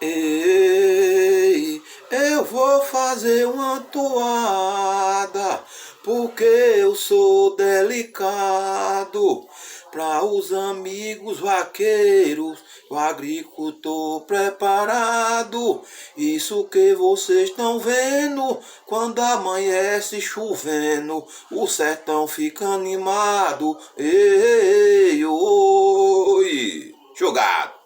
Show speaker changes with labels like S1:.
S1: Ei, eu vou fazer uma toada, porque eu sou delicado. Para os amigos vaqueiros, o agricultor preparado. Isso que vocês estão vendo, quando amanhece chovendo, o sertão fica animado. Ei, oi, jogado.